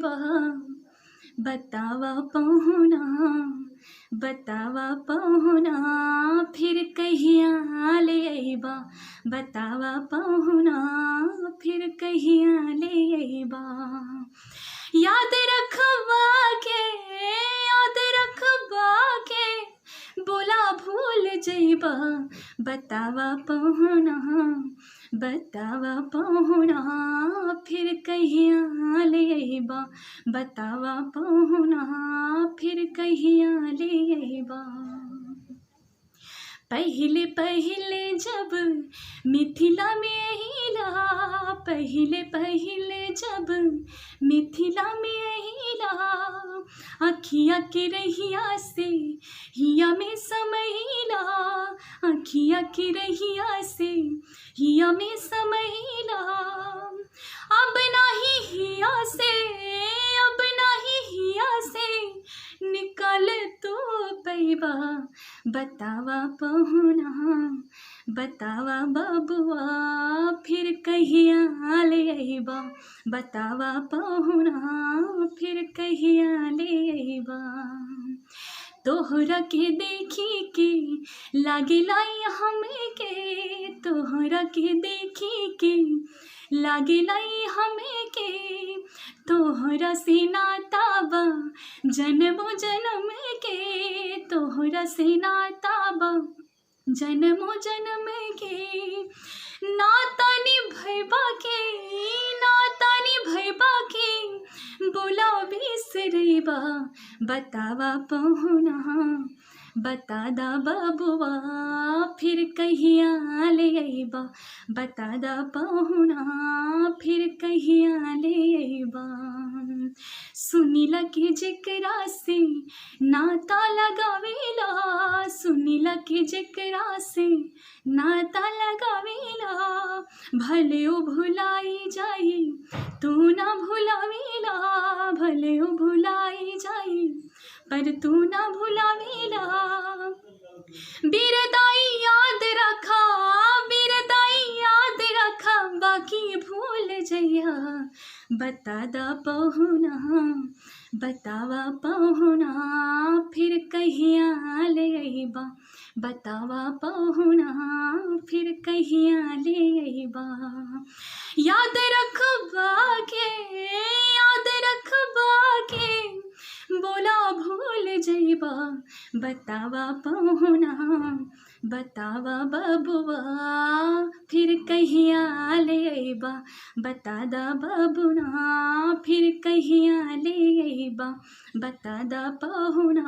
जइबा बतावा पहुना, बतावा पहुना फिर कहिया ले अइबा, बतावा पहुना फिर कहिया ले अइबा। याद रखबा के, याद रखबा के बोला भूल जइबा, बतावा पहुना, बतावा पहुना फिर कहिया ले अइबा, बतावा पहुना फिर कहिया ले अइबा। पहिले पहिले जब मिथिला में अइला, पहिले पहिले जब मिथिला में अइला, अखिया के रहिया से हिया में समइला, अखिया के रहिया से हिया में समइला। अब नाही हिया से, अब नाही हिया से निकाल तो पैबा, बतावा पहुना, बतावा बबुआ फिर कहिया ले अइबा, बतावा पहुना फिर कहिया ले अइबा। तोहरा के देखी के लागेला हमें के, तोहरा के देखी के लागेला हमें के, तोहरा से नाता बा जन्मो जन्म के, तोहरा से नाता बा जन्मो जन्म के। नाता निभैबा के, नाता निभैबा के बोला बिसरैबा, बतावा पहुना, बता दा बबुआ फिर कहिया ले अइबा, बता दा पहुना फिर कहिया ले अइबा। सुनीला के जेकरा से नाता लगावेला, सुनीला के जेकरा से नाता लगावेला, भले ओ भुलाई जाई तू ना भुलावेला, भले ओ भुलाई जाई पर तू ना भुलावेला। बिरदाई याद रखा, बिरदाई याद रखा बाकी भूल जइया, बता दा पहुना, बतावा पहुना फिर कहिया ले अइबा, बतावा पहुना फिर कहिया ले अइबा। याद रखबा के, याद रखबा के बोला भूल जइबा, बतावा पहुना, बतावा बबुआ फिर कहिया ले अइबा, बता दा बबुआ फिर कहिया ले अइबा, बता दा पहुना